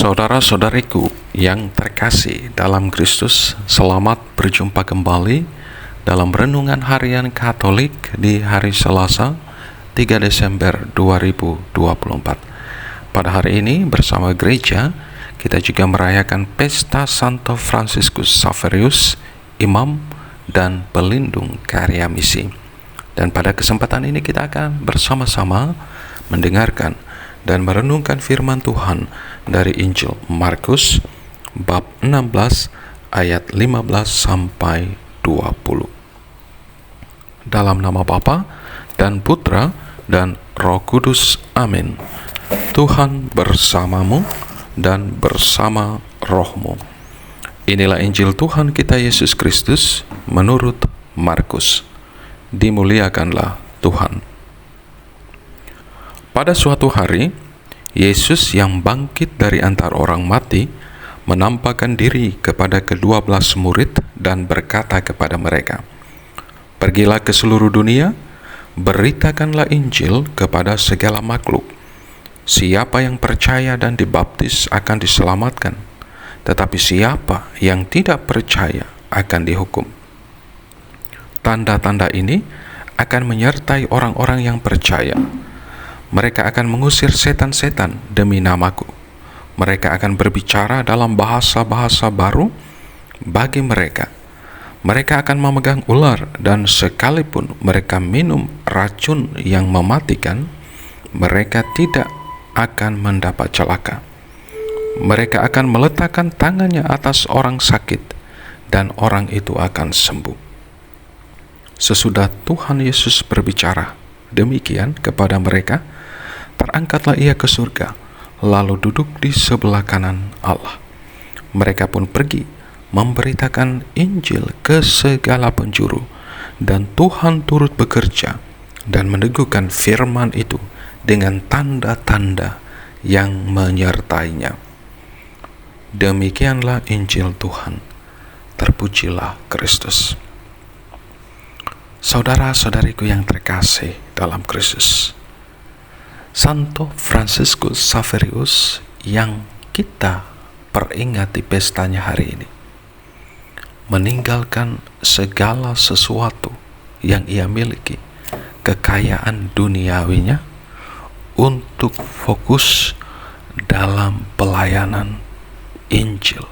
Saudara-saudariku yang terkasih dalam Kristus, selamat berjumpa kembali dalam Renungan Harian Katolik di hari Selasa, 3 Desember 2024. Pada hari ini bersama gereja, kita juga merayakan Pesta Santo Fransiskus Xaverius, Imam dan Pelindung Karya Misi. Dan pada kesempatan ini kita akan bersama-sama mendengarkan dan merenungkan firman Tuhan dari Injil Markus bab 16 ayat 15 sampai 20. Dalam nama Bapa dan Putra dan Roh Kudus. Amin. Tuhan bersamamu dan bersama rohmu. Inilah Injil Tuhan kita Yesus Kristus menurut Markus. Dimuliakanlah Tuhan. Pada suatu hari, Yesus yang bangkit dari antara orang mati menampakkan diri kepada ke-12 murid dan berkata kepada mereka, "Pergilah ke seluruh dunia, beritakanlah Injil kepada segala makhluk. Siapa yang percaya dan dibaptis akan diselamatkan, tetapi siapa yang tidak percaya akan dihukum. Tanda-tanda ini akan menyertai orang-orang yang percaya. Mereka akan mengusir setan-setan demi namaku. Mereka akan berbicara dalam bahasa-bahasa baru bagi mereka. Mereka akan memegang ular, dan sekalipun mereka minum racun yang mematikan, mereka tidak akan mendapat celaka. Mereka akan meletakkan tangannya atas orang sakit, dan orang itu akan sembuh." Sesudah Tuhan Yesus berbicara demikian kepada mereka, terangkatlah ia ke surga, lalu duduk di sebelah kanan Allah. Mereka pun pergi memberitakan Injil ke segala penjuru, dan Tuhan turut bekerja dan meneguhkan firman itu dengan tanda-tanda yang menyertainya. Demikianlah Injil Tuhan. Terpujilah Kristus. Saudara-saudariku yang terkasih dalam Kristus, Santo Fransiskus Xaverius yang kita peringati pestanya hari ini meninggalkan segala sesuatu yang ia miliki, kekayaan duniawinya, untuk fokus dalam pelayanan Injil,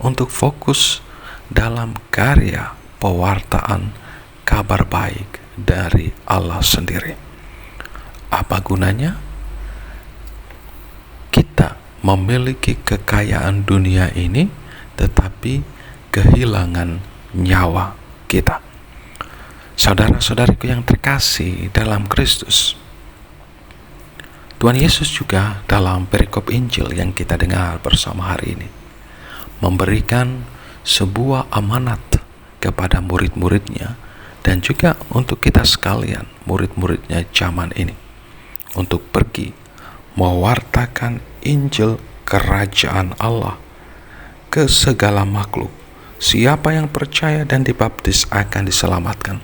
untuk fokus dalam karya pewartaan kabar baik dari Allah sendiri. Apa gunanya kita memiliki kekayaan dunia ini tetapi kehilangan nyawa kita? Saudara-saudariku yang terkasih dalam Kristus, Tuhan Yesus juga dalam perikop Injil yang kita dengar bersama hari ini memberikan sebuah amanat kepada murid-muridnya dan juga untuk kita sekalian, murid-muridnya zaman ini, untuk pergi mewartakan Injil kerajaan Allah ke segala makhluk. Siapa yang percaya dan dibaptis akan diselamatkan,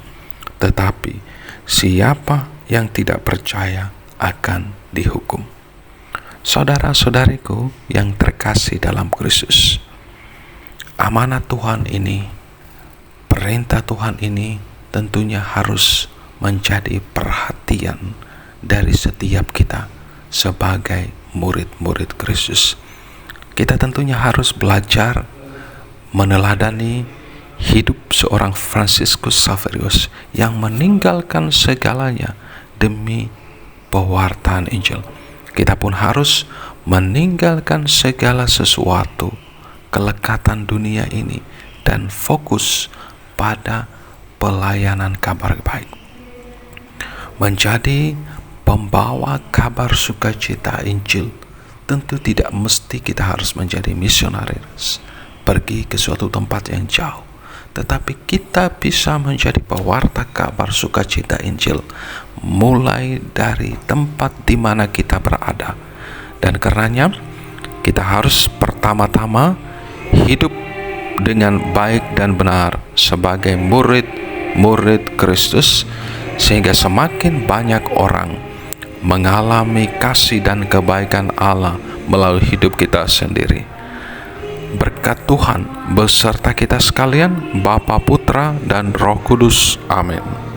tetapi siapa yang tidak percaya akan dihukum. Saudara-saudariku yang terkasih dalam Kristus, amanat Tuhan ini, perintah Tuhan ini tentunya harus menjadi perhatian dari setiap kita sebagai murid-murid Kristus. Kita tentunya harus belajar meneladani hidup seorang Fransiskus Xaverius yang meninggalkan segalanya demi pewartaan Injil. Kita pun harus meninggalkan segala sesuatu, kelekatan dunia ini, dan fokus pada pelayanan kabar baik. Menjadi pembawa kabar sukacita Injil tentu tidak mesti kita harus menjadi misionaris, pergi ke suatu tempat yang jauh, tetapi kita bisa menjadi pewarta kabar sukacita Injil mulai dari tempat di mana kita berada. Dan karenanya kita harus pertama-tama hidup dengan baik dan benar sebagai murid Kristus, sehingga semakin banyak orang mengalami kasih dan kebaikan Allah melalui hidup kita sendiri. Berkat Tuhan beserta kita sekalian, Bapa, Putra, dan Roh Kudus. Amin.